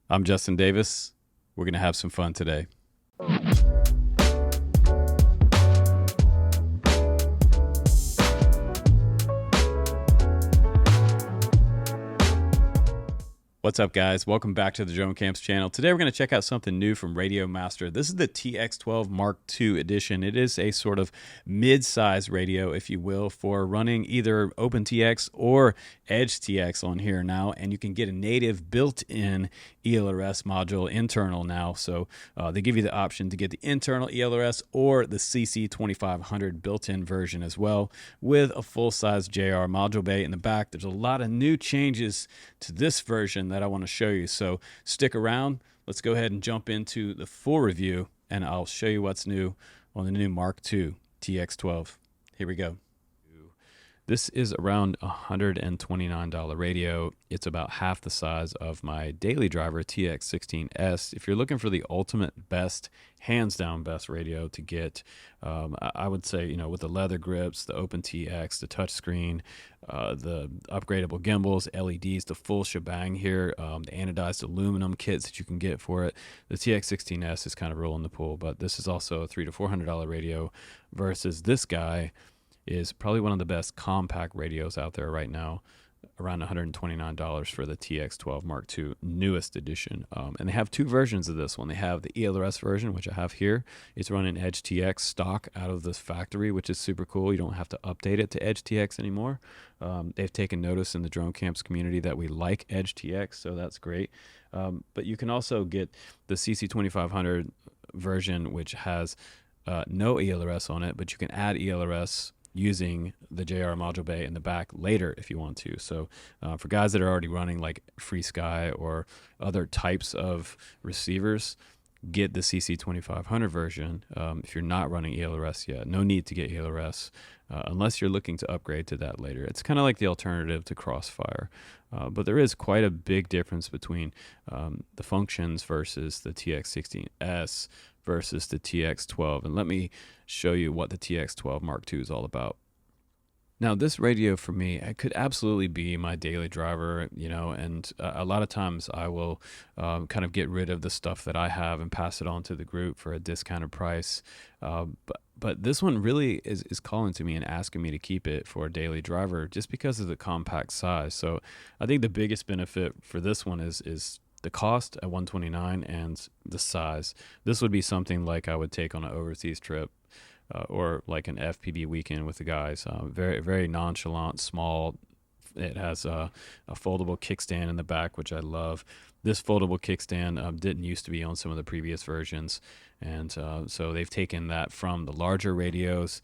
I'm Justin Davis. We're going to have some fun today. What's up, guys? Welcome back to the Drone Camps channel. Today we're going to check out something new from Radiomaster. This is the TX12 Mark II edition. It is a sort of mid-size radio, if you will, for running either OpenTX or Edge TX on here now, and you can get a native built-in ELRS module internal now. So they give you the option to get the internal ELRS or the CC2500 built-in version as well, with a full-size JR module bay in the back. There's a lot of new changes to this version that I want to show you, so stick around. Let's go ahead and jump into the full review, and I'll show you what's new on the new Mark II TX12. Here we go. This is around $129 radio. It's about half the size of my daily driver TX16S. If you're looking for the ultimate best, hands down best radio to get, I would say, with the leather grips, the OpenTX, the touchscreen, the upgradable gimbals, LEDs, the full shebang here, the anodized aluminum kits that you can get for it. The TX16S is kind of rolling the pool, but this is also a $300 to $400 radio versus this guy is probably one of the best compact radios out there right now, around $129 for the TX12 Mark II newest edition. And they have two versions of this one. They have the ELRS version, which I have here. It's running Edge TX stock out of this factory, which is super cool. You don't have to update it to Edge TX anymore. They've taken notice in the Drone Camps community that we like Edge TX, so that's great. But you can also get the CC2500 version, which has no ELRS on it, but you can add ELRS using the JR module bay in the back later if you want to. So for guys that are already running like Free Sky or other types of receivers, get the CC2500 version. If you're not running ELRS yet, no need to get ELRS unless you're looking to upgrade to that later. It's kind of like the alternative to Crossfire, but there is quite a big difference between the functions versus the TX16S versus the TX12. And let me show you what the TX12 Mark II is all about. Now, this radio for me, it could absolutely be my daily driver, and a lot of times I will kind of get rid of the stuff that I have and pass it on to the group for a discounted price. But this one really is calling to me and asking me to keep it for a daily driver just because of the compact size. So I think the biggest benefit for this one is the cost at $129 and the size. This would be something like I would take on an overseas trip or like an FPV weekend with the guys. Very, very nonchalant, small. It has a foldable kickstand in the back, which I love. This foldable kickstand didn't used to be on some of the previous versions, and so they've taken that from the larger radios.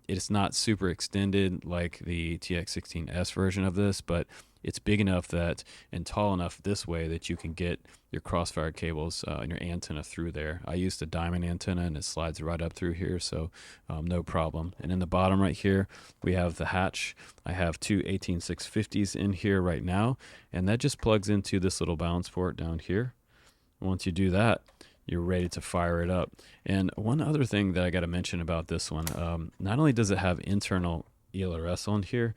It's not super extended like the TX16S version of this, but it's big enough that and tall enough this way that you can get your Crossfire cables and your antenna through there. I used a diamond antenna and it slides right up through here, so no problem. And in the bottom right here, we have the hatch. I have two 18650s in here right now, and that just plugs into this little balance port down here. Once you do that, you're ready to fire it up. And one other thing that I got to mention about this one, not only does it have internal ELRS on here,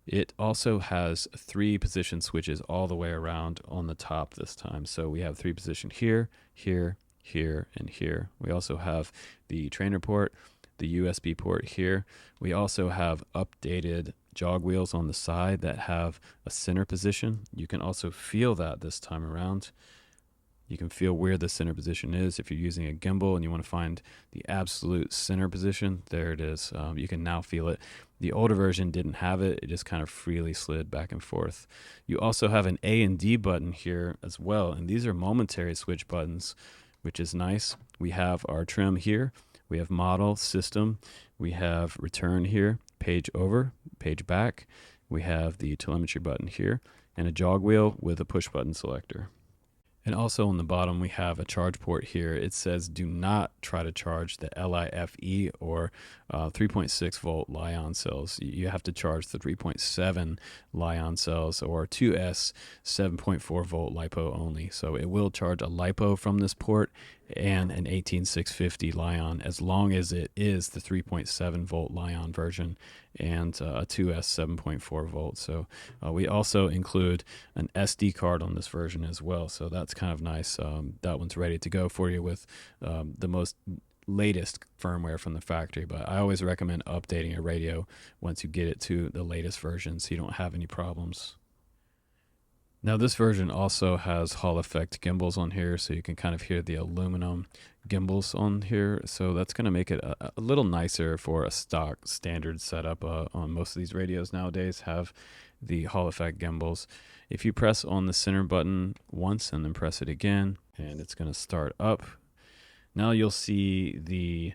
it also has 3 position switches all the way around on the top this time. So we have 3 position here, here, here, and here. We also have the trainer port, the USB port here. We also have updated jog wheels on the side that have a center position. You can also feel that this time around. You can feel where the center position is. If you're using a gimbal and you want to find the absolute center position, there it is. You can now feel it. The older version didn't have it. It just kind of freely slid back and forth. You also have an A and D button here as well, and these are momentary switch buttons, which is nice. We have our trim here. We have model, system. We have return here, page over, page back. We have the telemetry button here, and a jog wheel with a push button selector. And also on the bottom, we have a charge port here. It says do not try to charge the LIFE or 3.6 volt Li-ion cells. You have to charge the 3.7 Li-ion cells or 2S 7.4 volt LiPo only. So it will charge a LiPo from this port and an 18650 Lion, as long as it is the 3.7 volt Lion version and a 2S 7.4 volt. So we also include an SD card on this version as well, so that's kind of nice. That one's ready to go for you with the most latest firmware from the factory. But I always recommend updating a radio once you get it to the latest version so you don't have any problems. Now this version also has Hall effect gimbals on here, so you can kind of hear the aluminum gimbals on here. So that's going to make it a little nicer for a stock standard setup. On most of these radios nowadays have the Hall effect gimbals. If you press on the center button once and then press it again, and it's going to start up. Now you'll see the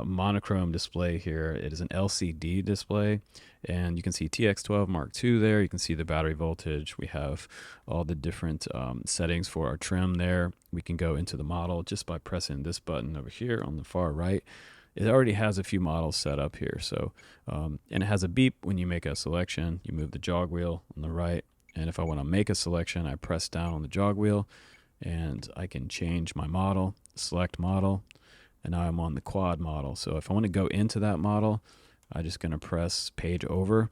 monochrome display here. It is an LCD display, and you can see TX12 Mark II there. You can see the battery voltage. We have all the different settings for our trim there. We can go into the model just by pressing this button over here on the far right. It already has a few models set up here. So, and it has a beep when you make a selection. You move the jog wheel on the right, and if I want to make a selection, I press down on the jog wheel, and I can change my model, select model, and now I'm on the quad model. So if I want to go into that model, I'm just going to press page over.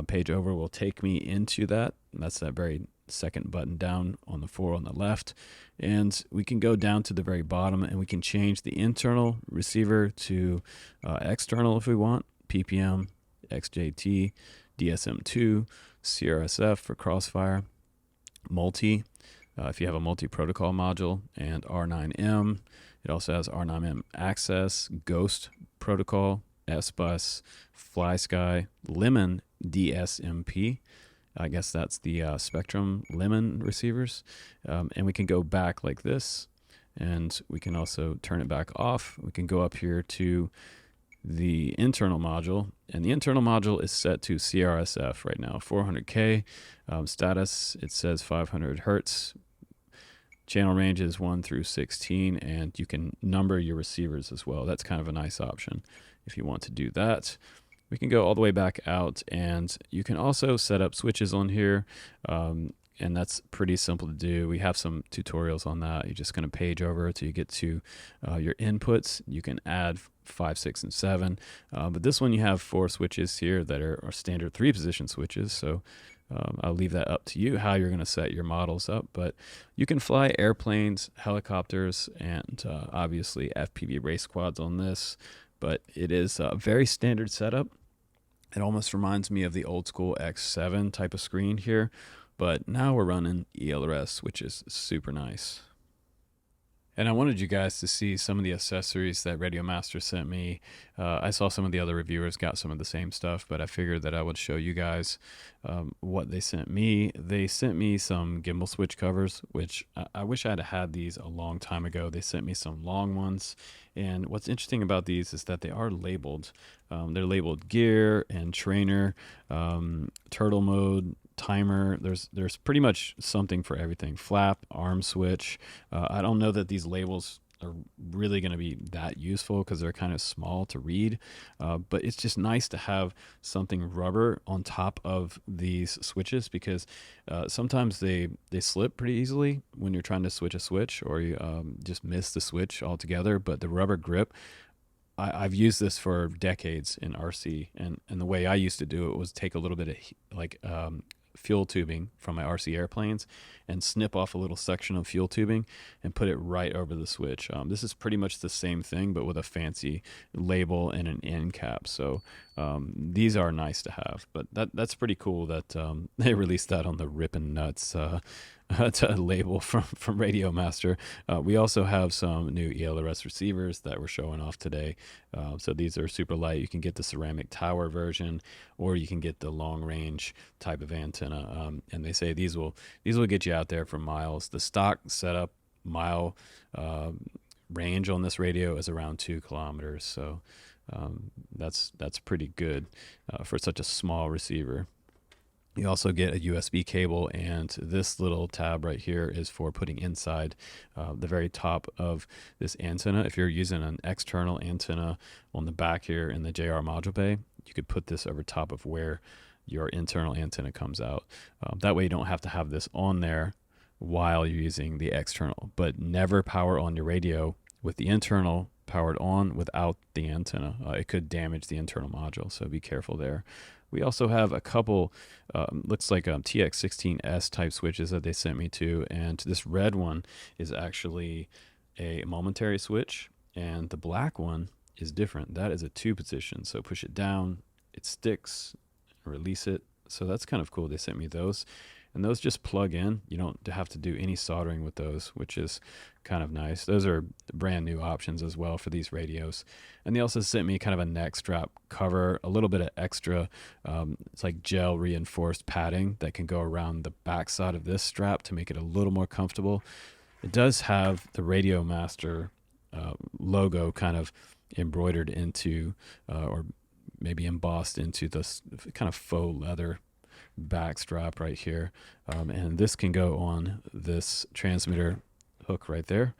Page over will take me into that. That's that very second button down on the 4 on the left. And we can go down to the very bottom, and we can change the internal receiver to external if we want, PPM, XJT, DSM2, CRSF for crossfire, multi, if you have a multi-protocol module, and R9M. It also has R9M access, Ghost protocol, S-Bus, FlySky, Lemon DSMP. I guess that's the Spectrum Lemon receivers. And we can go back like this, and we can also turn it back off. We can go up here to the internal module, and the internal module is set to CRSF right now, 400K. Status, it says 500 Hertz. Channel range is 1 through 16, and you can number your receivers as well. That's kind of a nice option if you want to do that. We can go all the way back out, and you can also set up switches on here, and that's pretty simple to do. We have some tutorials on that. You're just going to page over till you get to your inputs. You can add 5, 6, and 7, but this one you have 4 switches here that are standard 3-position switches, so I'll leave that up to you how you're going to set your models up. But you can fly airplanes, helicopters, and obviously FPV race quads on this, but it is a very standard setup. It almost reminds me of the old school X7 type of screen here, but now we're running ELRS, which is super nice. And I wanted you guys to see some of the accessories that Radiomaster sent me. I saw some of the other reviewers got some of the same stuff, but I figured that I would show you guys what they sent me. They sent me some gimbal switch covers, which I wish I'd had these a long time ago. They sent me some long ones. And what's interesting about these is that they are labeled. They're labeled gear and trainer, turtle mode, timer. There's pretty much something for everything. Flap, arm switch. I don't know that these labels are really going to be that useful because they're kind of small to read, but it's just nice to have something rubber on top of these switches, because sometimes they slip pretty easily when you're trying to switch a switch, or you just miss the switch altogether. But the rubber grip, I've used this for decades in RC, and the way I used to do it was take a little bit of fuel tubing from my RC airplanes and snip off a little section of fuel tubing and put it right over the switch. This is pretty much the same thing, but with a fancy label and an end cap. So these are nice to have, but that's pretty cool that they released that on the Rippin' Nuts label from Radiomaster. We also have some new ELRS receivers that we're showing off today. So these are super light. You can get the ceramic tower version, or you can get the long range type of antenna. And they say these will get you out there for miles. The stock setup mile range on this radio is around 2 kilometers. So that's pretty good for such a small receiver. You also get a USB cable, and this little tab right here is for putting inside the very top of this antenna. If you're using an external antenna on the back here in the JR module bay, you could put this over top of where your internal antenna comes out. That way you don't have to have this on there while you're using the external. But never power on your radio with the internal powered on without the antenna. It could damage the internal module, so be careful there. We also have a couple, looks like TX16S type switches that they sent me to, and this red one is actually a momentary switch, and the black one is different. That is a 2-position, so push it down, it sticks, release it. So that's kind of cool. They sent me those, and those just plug in. You don't have to do any soldering with those, which is kind of nice. Those are brand new options as well for these radios. And they also sent me kind of a neck strap cover, a little bit of extra, it's like gel reinforced padding that can go around the back side of this strap to make it a little more comfortable. It does have the Radiomaster logo kind of embroidered into, or maybe embossed into this kind of faux leather back strap right here. And this can go on this transmitter hook right there.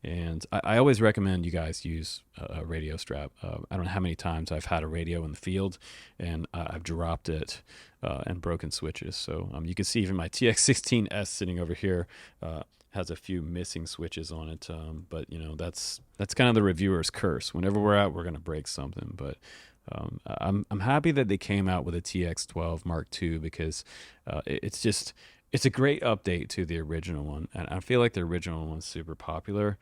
And I always recommend you guys use a radio strap. I don't know how many times I've had a radio in the field and I've dropped it and broken switches. So you can see even my TX16S sitting over here has a few missing switches on it. But you know, that's kind of the reviewer's curse. Whenever we're out, we're going to break something. But I'm happy that they came out with a TX12 Mark II because it's a great update to the original one. And I feel like the original one's super popular,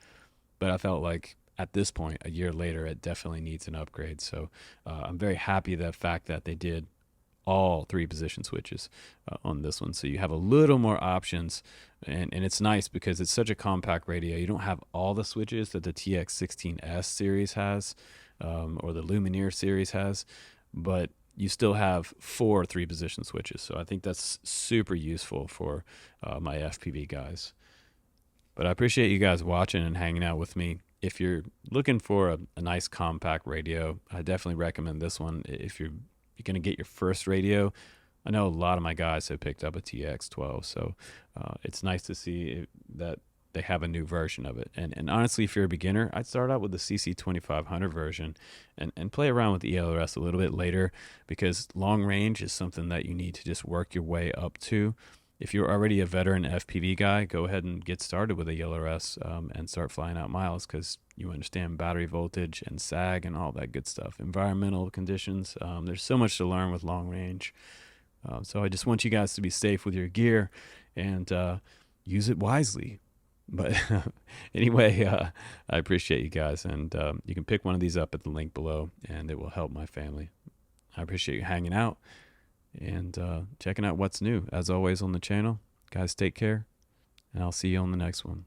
but I felt like at this point, a year later, it definitely needs an upgrade. So I'm very happy the fact that they did all 3-position switches on this one. So you have a little more options, and it's nice because it's such a compact radio. You don't have all the switches that the TX16S series has or the Lumineer series has, but you still have 4 3-position switches. So I think that's super useful for my FPV guys. But I appreciate you guys watching and hanging out with me. If you're looking for a nice compact radio, I definitely recommend this one. If you're going to get your first radio, I know a lot of my guys have picked up a TX12, so it's nice to see that they have a new version of it. And honestly, if you're a beginner, I'd start out with the CC2500 version and play around with ELRS a little bit later, because long range is something that you need to just work your way up to. If you're already a veteran FPV guy, go ahead and get started with a ELRS and start flying out miles, because you understand battery voltage and sag and all that good stuff. Environmental conditions. There's so much to learn with long range. So I just want you guys to be safe with your gear and use it wisely. But anyway, I appreciate you guys, and you can pick one of these up at the link below, and it will help my family. I appreciate you hanging out and checking out what's new, as always, on the channel. Guys, take care, and I'll see you on the next one.